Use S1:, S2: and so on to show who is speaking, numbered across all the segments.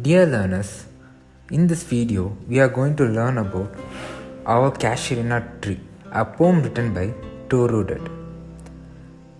S1: Dear learners, in this video we are going to learn about our Casuarina Tree, a poem written by Torudet.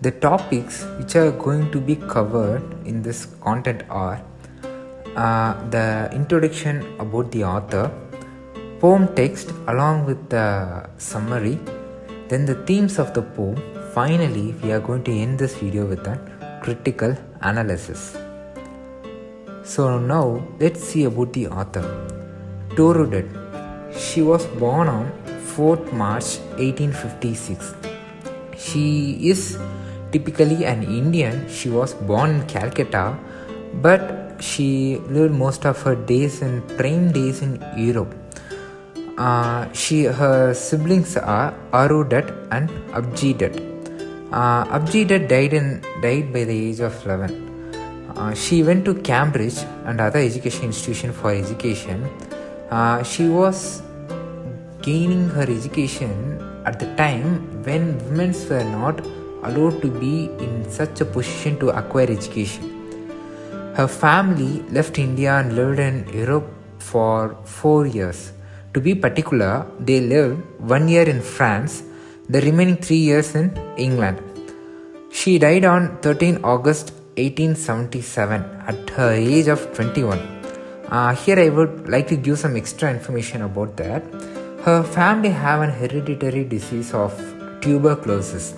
S1: The topics which are going to be covered in this content are the introduction about the author, poem text along with the summary, then the themes of the poem. Finally, we are going to end this video with a critical analysis. So now let's see about the author. Torudet. She was born on 4th March 1856. She is typically an Indian. She was born in Calcutta, but she lived most of her days in prime days in Europe. Her siblings are Arudat and Abjidat. Abjidat died by the age of 11. She went to Cambridge and other education institution for education. She was gaining her education at the time when women were not allowed to be in such a position to acquire education. Her family left India and lived in Europe for 4 years. To be particular, they lived 1 year in France, the remaining 3 years in England. She died on 13 August 1877 at her age of 21. Here I would like to give some extra information about that. Her family have an hereditary disease of tuberculosis.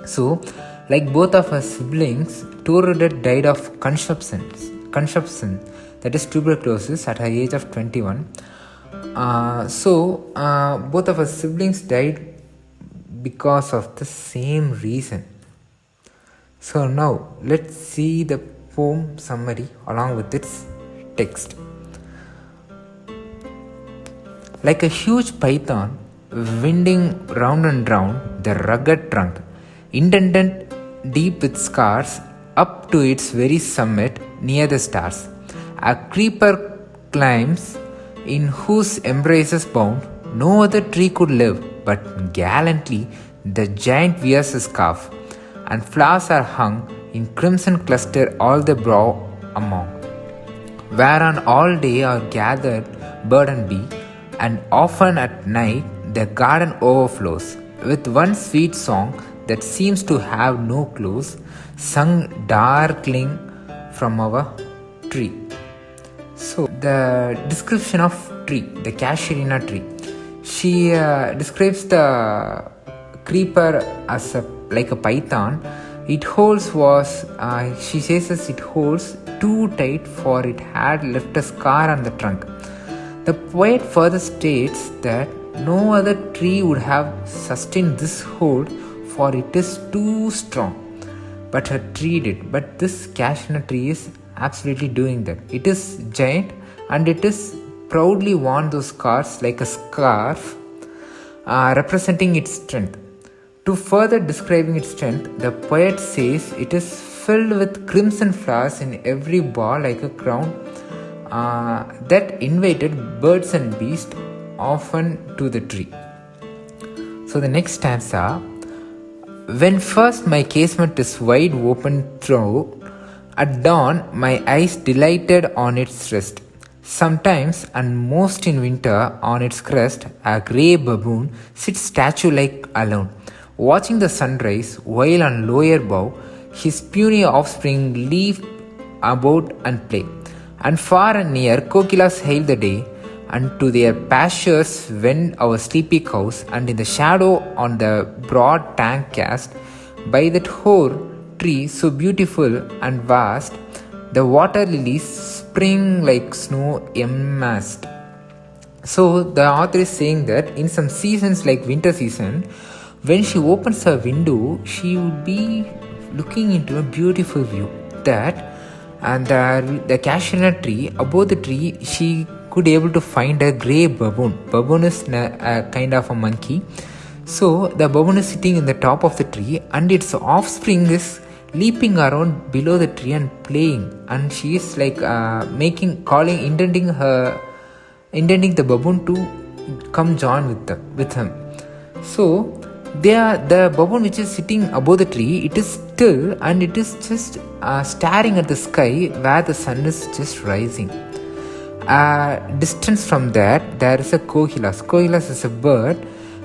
S1: So, like both of her siblings, Torudet died of consumption, that is tuberculosis, at her age of 21. Both of her siblings died because of the same reason. So now let's see the poem summary along with its text. Like a huge python winding round and round the rugged trunk, indented deep with scars up to its very summit near the stars, a creeper climbs in whose embraces bound no other tree could live, but gallantly the giant wears a scarf, and flowers are hung in crimson cluster all the brow among, whereon all day are gathered bird and bee, and often at night the garden overflows with one sweet song that seems to have no close, sung darkling from our tree. So the description of tree, the Casuarina tree. She describes the creeper as like a python. It holds she says it holds too tight, for it had left a scar on the trunk. The poet further states that no other tree would have sustained this hold, for it is too strong. But her tree did. But this Casuarina tree is absolutely doing that. It is giant and it is proudly worn those scars like a scarf, representing its strength. To further describing its strength, the poet says it is filled with crimson flowers in every bough like a crown, that invited birds and beasts often to the tree. So the next stanza: when first my casement is wide open through, at dawn my eyes delighted on its rest. Sometimes, and most in winter, on its crest a grey baboon sits statue-like alone, watching the sunrise, while on lower bough his puny offspring leap about and play. And far and near kokilas hail the day, and to their pastures wend our sleepy cows, and in the shadow on the broad tank cast by that hoar tree so beautiful and vast, the water lilies spring like snow amassed. So the author is saying that in some seasons like winter season, when she opens her window, she would be looking into a beautiful view. The Casuarina tree, above the tree, she could able to find a grey baboon. Baboon is a kind of a monkey. So the baboon is sitting in the top of the tree, and its offspring is leaping around below the tree and playing. And she is like intending the baboon to come join with him. So The baboon which is sitting above the tree, it is still and it is just staring at the sky where the sun is just rising. Distance from that, there is a cohilas. Cohilas is a bird.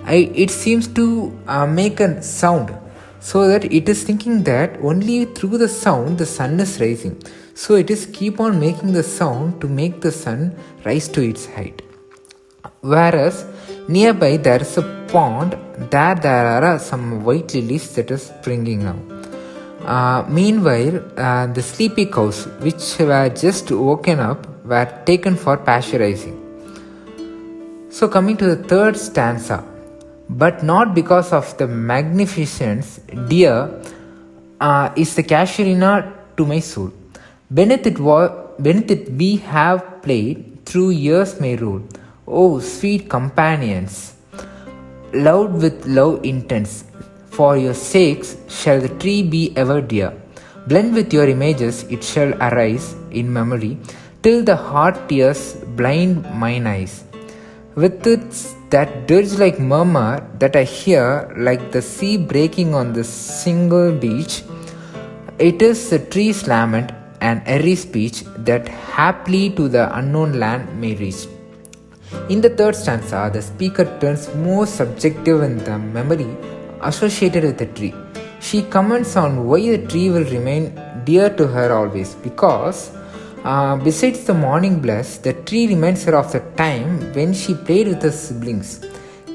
S1: It seems to make a sound, so that it is thinking that only through the sound the sun is rising. So it is keep on making the sound to make the sun rise to its height. Whereas nearby there is a pond, there are some white lilies that is springing now. Meanwhile, the sleepy cows which were just woken up were taken for pasteurizing. So coming to the third stanza, but not because of the magnificence, dear is the Casuarina to my soul. Beneath it we have played, through years may rule. Oh, sweet companions, loved with love intense, for your sakes shall the tree be ever dear. Blend with your images, it shall arise in memory, till the heart tears blind mine eyes. With its that dirge-like murmur that I hear, like the sea breaking on the single beach, it is the tree's lament and airy speech that haply to the unknown land may reach. In the third stanza, the speaker turns more subjective in the memory associated with the tree. She comments on why the tree will remain dear to her always, because besides the morning bliss, the tree reminds her of the time when she played with her siblings.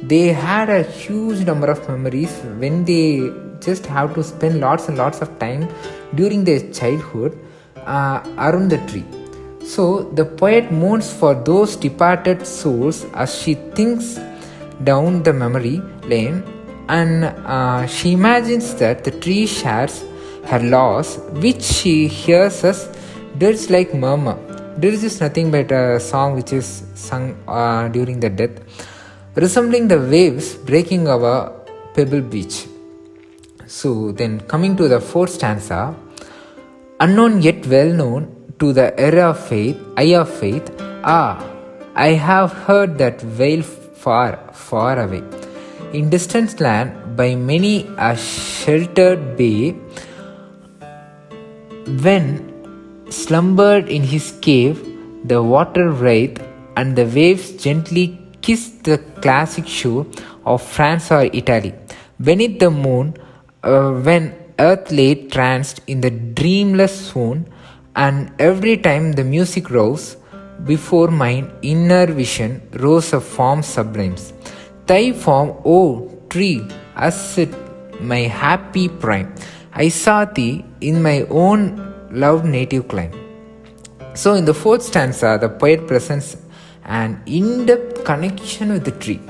S1: They had a huge number of memories when they just have to spend lots and lots of time during their childhood around the tree. So the poet mourns for those departed souls as she thinks down the memory lane, and she imagines that the tree shares her loss, which she hears as dirge like murmur. Dirge is nothing but a song which is sung during the death, resembling the waves breaking over pebble beach. So then coming to the fourth stanza, unknown yet well known to the era of faith, eye of faith, I have heard that wail far, far away. In distant land, by many a sheltered bay, when slumbered in his cave, the water writhed and the waves gently kissed the classic shore of France or Italy. Beneath the moon, when earth lay tranced in the dreamless swoon, and every time the music rose, before mine inner vision rose a form sublime. Thy form, O tree, as it my happy prime, I saw thee in my own loved native clime. So in the fourth stanza, the poet presents an in-depth connection with the tree.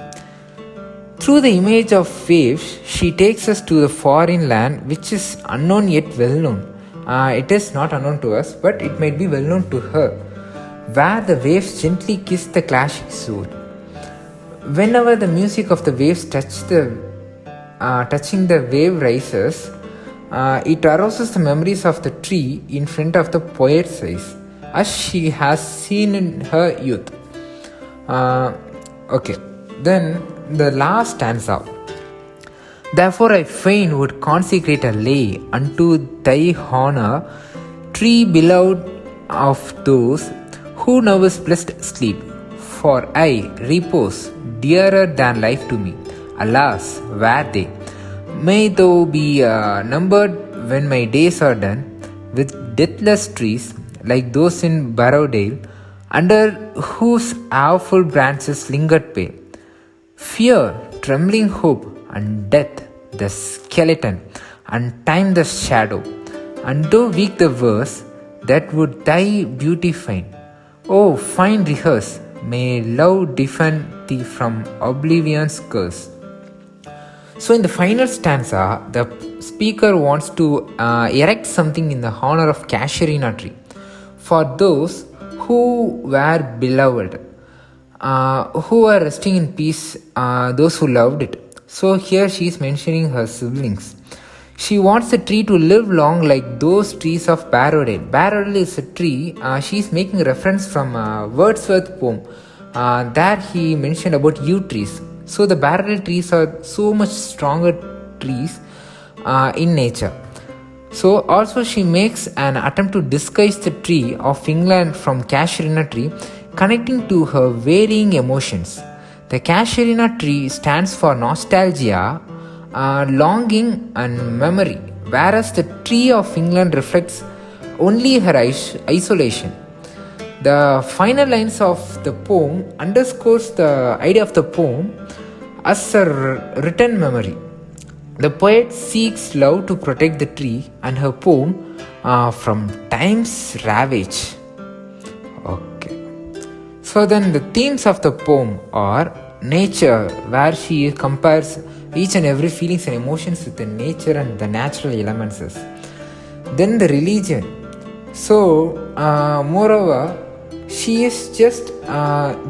S1: Through the image of waves, she takes us to the foreign land which is unknown yet well known. It is not unknown to us, but it might be well known to her, where the waves gently kiss the classic sword. Whenever the music of the waves touching the wave rises, it arouses the memories of the tree in front of the poet's eyes, as she has seen in her youth. Then the last stanza. Therefore I fain would consecrate a lay unto thy honor, tree beloved of those who now is blessed sleep. For I repose dearer than life to me. Alas, where they? May thou be numbered when my days are done, with deathless trees like those in Barrowdale, under whose awful branches lingered pale. Fear, trembling hope, and death the skeleton, and time the shadow, and though weak the verse that would thy beauty find. Oh, fine rehearse, may love defend thee from oblivion's curse. So in the final stanza, the speaker wants to erect something in the honor of Casuarina Tree, for those who were beloved, who are resting in peace, those who loved it. So here she is mentioning her siblings. She wants the tree to live long like those trees of Barrowdale. Barrowdale is a tree. She is making reference from Wordsworth poem. There he mentioned about yew trees. So the barrel trees are so much stronger trees in nature. So also she makes an attempt to disguise the tree of England from Casuarina Tree, connecting to her varying emotions. The Casuarina Tree stands for nostalgia, longing and memory, whereas the Tree of England reflects only her isolation. The final lines of the poem underscores the idea of the poem as a written memory. The poet seeks love to protect the tree and her poem from time's ravage. Okay. So then the themes of the poem are nature, where she compares each and every feelings and emotions with the nature and the natural elements. Then the religion. So moreover, she is just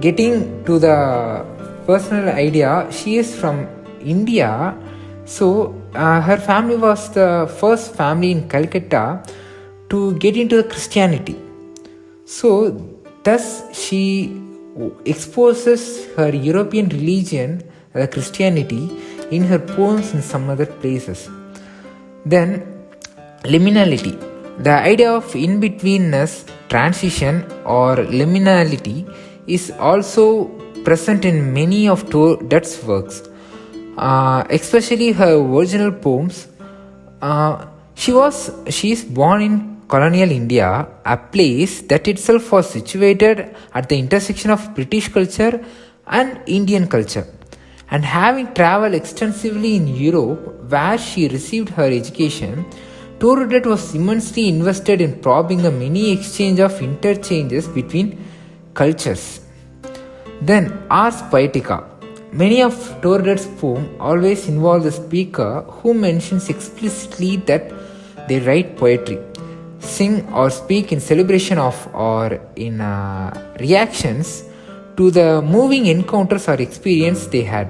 S1: getting to the personal idea. She is from India. So her family was the first family in Calcutta to get into the Christianity. So thus she exposes her European religion, Christianity, in her poems in some other places. Then liminality. The idea of in-betweenness, transition or liminality is also present in many of Dutt's works. Especially her original poems. She is born in colonial India, a place that itself was situated at the intersection of British culture and Indian culture. And having traveled extensively in Europe, where she received her education, Tourdet was immensely invested in probing the many exchange of interchanges between cultures. Then Ars Poetica. Many of Tourdet's poems always involve the speaker who mentions explicitly that they write poetry, sing or speak in celebration of or in reactions to the moving encounters or experience they had.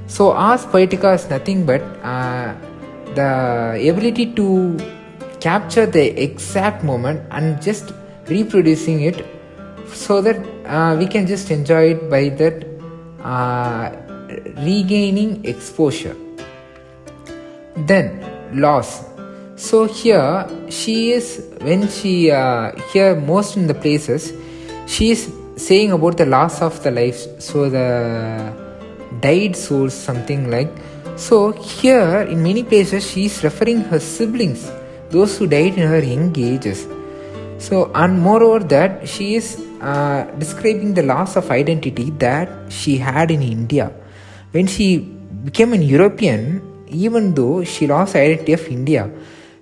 S1: So Ars Poetica is nothing but the ability to capture the exact moment and just reproducing it so that we can just enjoy it by that regaining exposure. Then loss. So here she is, when she here most in the places, she is saying about the loss of the life, so the died souls, something like. So here in many places she is referring her siblings, those who died in her young ages. So, and moreover that she is describing the loss of identity that she had in India. When she became an European, even though she lost identity of India,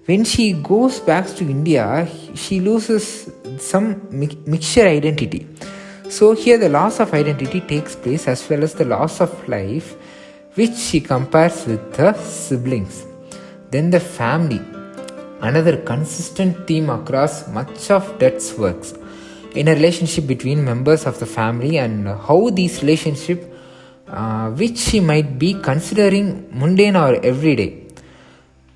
S1: when she goes back to India, she loses some mixture identity. So here the loss of identity takes place as well as the loss of life, which she compares with her siblings. Then the family, another consistent theme across much of Dutt's works, in a relationship between members of the family and how these relationships, which she might be considering mundane or everyday.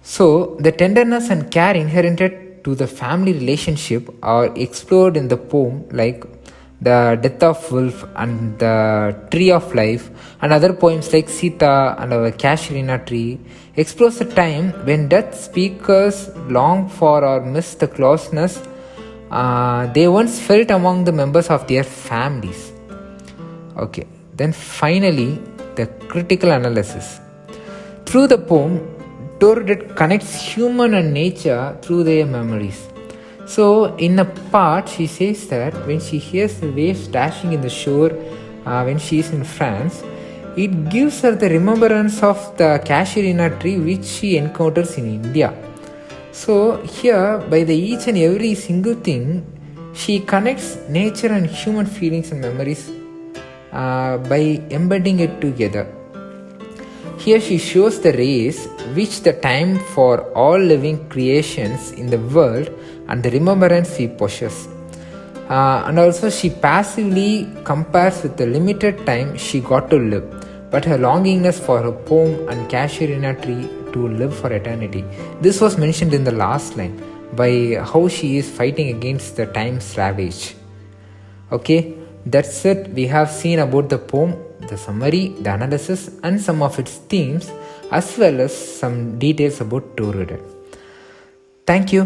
S1: So the tenderness and care inherent to the family relationship are explored in the poem, like the Death of Wolf and the Tree of Life, and other poems like Sita and our Casuarina Tree explores the time when Dutt speakers long for or miss the closeness they once felt among the members of their families. Okay, then finally the critical analysis. Through the poem, Tourdet connects human and nature through their memories. So in a part she says that when she hears the waves dashing in the shore when she is in France, it gives her the remembrance of the Casuarina Tree which she encounters in India. So here by the each and every single thing she connects nature and human feelings and memories by embedding it together. Here she shows the race which the time for all living creations in the world and the remembrance we possess. And also she passively compares with the limited time she got to live, but her longingness for her poem and Casuarina Tree to live for eternity. This was mentioned in the last line by how she is fighting against the time's ravage. Okay, that's it. We have seen about the poem. the summary, the analysis, and some of its themes, as well as some details about Touroudet. Thank you.